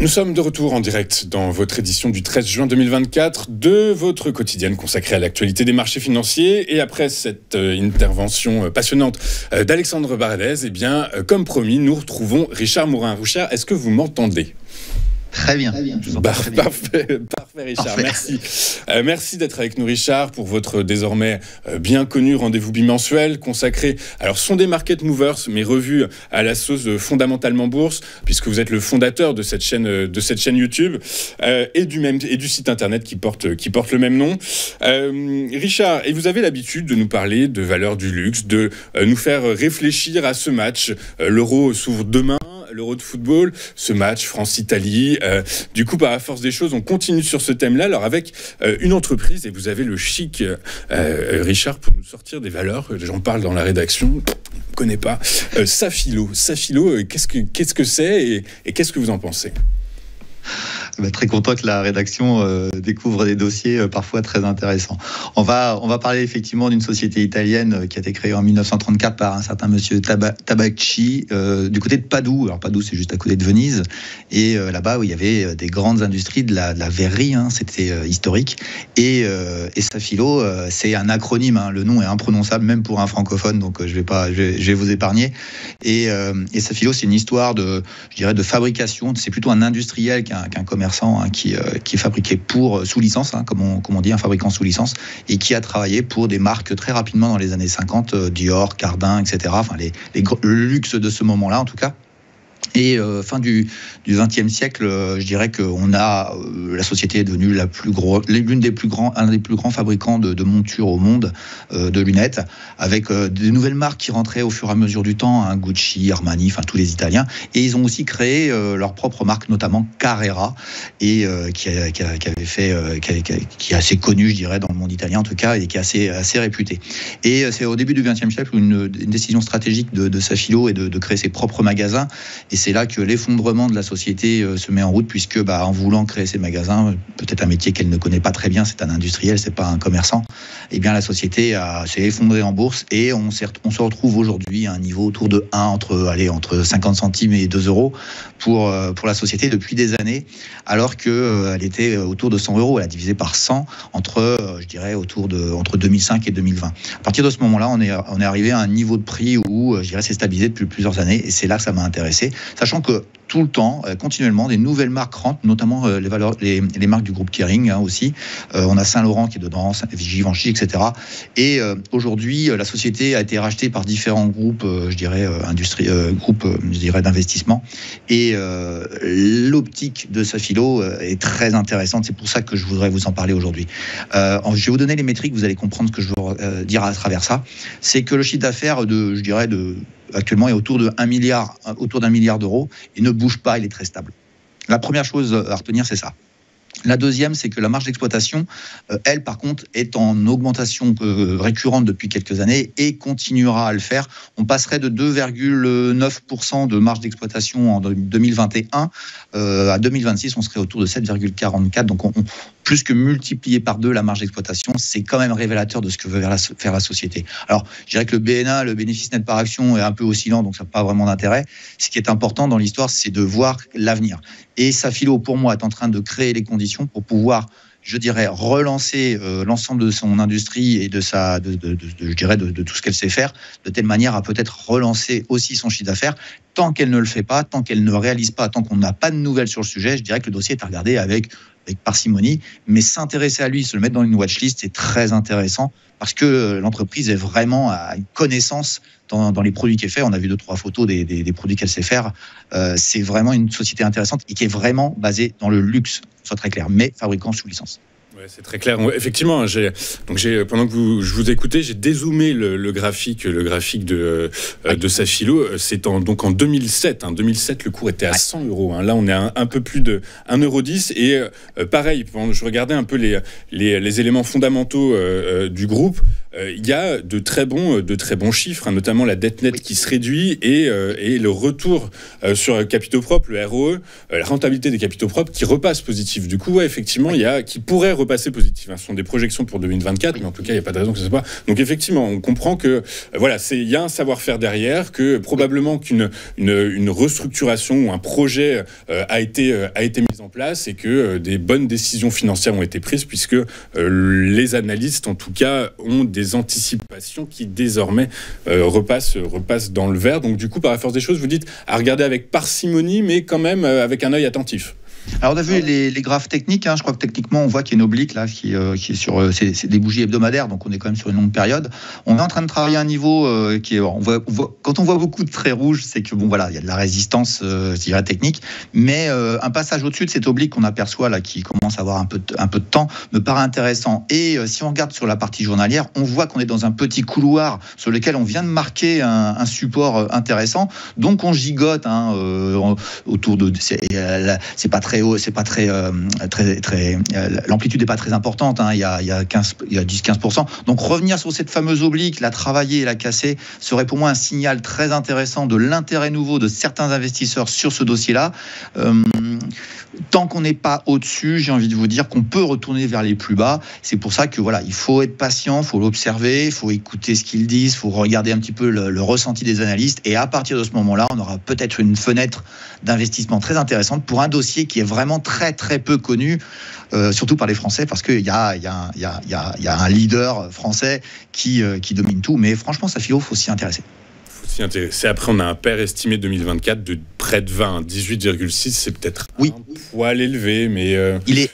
Nous sommes de retour en direct dans votre édition du 13 juin 2024 de votre quotidienne consacrée à l'actualité des marchés financiers. Et après cette intervention passionnante d'Alexandre Baradez, eh bien, comme promis, nous retrouvons Richard Mourin. Richard, est-ce que vous m'entendez ? Très bien. Parfait, Richard. Parfait. Merci. Merci d'être avec nous, Richard, pour votre désormais bien connu rendez-vous bimensuel consacré. Alors, sont des market movers, mais revu à la sauce fondamentalement bourse, puisque vous êtes le fondateur de cette chaîne YouTube et du site internet qui porte le même nom. Richard, et vous avez l'habitude de nous parler de valeurs du luxe, de nous faire réfléchir à ce match. L'Euro s'ouvre demain. L'Euro de football, ce match France-Italie. Du coup, par la force des choses, on continue sur ce thème-là. Alors, avec une entreprise, et vous avez le chic, Richard, pour nous sortir des valeurs. J'en parle dans la rédaction. On ne connaît pas. Safilo. Safilo, qu'est-ce que c'est et qu'est-ce que vous en pensez ? Très content que la rédaction découvre des dossiers parfois très intéressants. On va parler effectivement d'une société italienne qui a été créée en 1934 par un certain monsieur Tabacci du côté de Padoue. Alors Padoue, c'est juste à côté de Venise. Et là-bas, où il y avait des grandes industries de la verrerie, c'était historique. Et Safilo, c'est un acronyme. Le nom est imprononçable, même pour un francophone, donc je vais vous épargner. Et Safilo, c'est une histoire de fabrication. C'est plutôt un industriel qu'un commerçant qui est fabriqué sous licence, comme on dit, un fabricant sous licence, et qui a travaillé pour des marques très rapidement dans les années 50, Dior, Cardin, etc. Enfin, le luxe de ce moment-là, en tout cas. Et fin du XXe siècle, je dirais que la société est devenue un des plus grands fabricants de montures au monde, de lunettes, avec de nouvelles marques qui rentraient au fur et à mesure du temps, Gucci, Armani, enfin tous les Italiens. Et ils ont aussi créé leur propre marque, notamment Carrera, et qui est assez connue, je dirais, dans le monde italien en tout cas, et qui est assez réputée. Et c'est au début du XXe siècle une décision stratégique de Safilo est de créer ses propres magasins. Et c'est là que l'effondrement de la société se met en route, puisque en voulant créer ces magasins, peut-être un métier qu'elle ne connaît pas très bien, c'est un industriel, c'est pas un commerçant, et bien la société s'est effondrée en bourse et on se retrouve aujourd'hui à un niveau autour de 1, entre 50 centimes et 2 euros pour la société depuis des années, alors qu'elle était autour de 100 euros. Elle a divisé par 100 entre 2005 et 2020. À partir de ce moment-là, on est arrivé à un niveau de prix où, c'est stabilisé depuis plusieurs années, et c'est là que ça m'a intéressé. Sachant que tout le temps, continuellement, des nouvelles marques rentrent, notamment les marques du groupe Kering aussi. On a Saint-Laurent qui est dedans, Givenchy, etc. Et aujourd'hui, la société a été rachetée par différents groupes, d'investissement. Et l'optique de Safilo est très intéressante. C'est pour ça que je voudrais vous en parler aujourd'hui. Je vais vous donner les métriques, vous allez comprendre ce que je veux dire à travers ça. C'est que le chiffre d'affaires actuellement est autour d'un milliard d'euros et ne bouge pas, il est très stable. La première chose à retenir, c'est ça. La deuxième, c'est que la marge d'exploitation, elle, par contre, est en augmentation récurrente depuis quelques années et continuera à le faire. On passerait de 2,9% de marge d'exploitation en 2021 à 2026, on serait autour de 7,44%. Donc, plus que multiplier par 2 la marge d'exploitation, c'est quand même révélateur de ce que veut faire la société. Alors, je dirais que le BNA, le bénéfice net par action, est un peu oscillant, donc ça n'a pas vraiment d'intérêt. Ce qui est important dans l'histoire, c'est de voir l'avenir. Et Safilo, pour moi, est en train de créer les conditions pour pouvoir, relancer l'ensemble de son industrie et de tout ce qu'elle sait faire, de telle manière à peut-être relancer aussi son chiffre d'affaires. Tant qu'elle ne le fait pas, tant qu'elle ne réalise pas, tant qu'on n'a pas de nouvelles sur le sujet, je dirais que le dossier est à regarder avec parcimonie, mais s'intéresser à lui, se le mettre dans une watchlist, c'est très intéressant parce que l'entreprise est vraiment à une connaissance dans les produits qu'elle fait. On a vu 2-3 photos des produits qu'elle sait faire. C'est vraiment une société intéressante et qui est vraiment basée dans le luxe, soit très clair, mais fabricant sous licence. Ouais, c'est très clair. Effectivement, pendant que je vous écoutais, j'ai dézoomé le graphique de Safilo. C'est en 2007. 2007, le cours était à 100 euros. Là, on est à un peu plus de 1,10 €. Et pareil, je regardais un peu les éléments fondamentaux du groupe. Il y a de très bons chiffres, notamment la dette nette qui se réduit et le retour sur capitaux propres, le ROE, la rentabilité des capitaux propres qui repasse positif. Du coup, effectivement, qui pourrait repartir repasser positive. Ce sont des projections pour 2024, mais en tout cas, il n'y a pas de raison que ce soit pas. Donc effectivement, on comprend que il y a un savoir-faire derrière, que probablement une restructuration ou un projet a été mis en place et que des bonnes décisions financières ont été prises, puisque les analystes, en tout cas, ont des anticipations qui désormais repassent dans le vert. Donc du coup, par la force des choses, vous dites à regarder avec parcimonie, mais quand même avec un œil attentif. Alors on a vu les graphes techniques, je crois que techniquement on voit qu'il y a une oblique là qui est sur c'est des bougies hebdomadaires, donc on est quand même sur une longue période. On est en train de travailler à un niveau qui est quand on voit beaucoup de traits rouges, c'est que il y a de la résistance je dirais technique, mais un passage au-dessus de cette oblique qu'on aperçoit là qui commence à avoir un peu de temps me paraît intéressant. Et si on regarde sur la partie journalière, on voit qu'on est dans un petit couloir sur lequel on vient de marquer un support intéressant. Donc on gigote autour de c'est pas très haut, c'est pas très l'amplitude n'est pas très importante, il y a 10-15%. Donc revenir sur cette fameuse oblique, la travailler et la casser serait pour moi un signal très intéressant de l'intérêt nouveau de certains investisseurs sur ce dossier-là. Tant qu'on n'est pas au-dessus, j'ai envie de vous dire qu'on peut retourner vers les plus bas. C'est pour ça que il faut être patient, il faut l'observer, il faut écouter ce qu'ils disent, il faut regarder un petit peu le ressenti des analystes, et à partir de ce moment-là, on aura peut-être une fenêtre d'investissement très intéressante pour un dossier qui est vraiment très très peu connu, surtout par les Français, parce qu'il y a un leader français qui domine tout. Mais franchement, Safilo, il faut s'y intéresser. Après, on a un PER estimé 2024 de près de 20, 18,6, c'est peut-être un poil élevé, mais... il est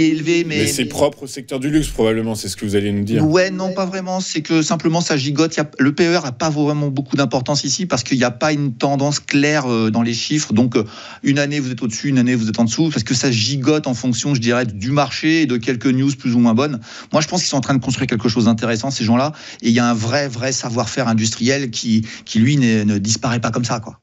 élevé, mais c'est propre au secteur du luxe, probablement, c'est ce que vous allez nous dire. Ouais, non, pas vraiment, c'est que simplement ça gigote. Le PER n'a pas vraiment beaucoup d'importance ici, parce qu'il n'y a pas une tendance claire dans les chiffres, donc une année vous êtes au-dessus, une année vous êtes en dessous, parce que ça gigote en fonction, je dirais, du marché et de quelques news plus ou moins bonnes. Moi, je pense qu'ils sont en train de construire quelque chose d'intéressant, ces gens-là, et il y a un vrai savoir-faire industriel qui lui, ne disparaît pas comme ça, quoi.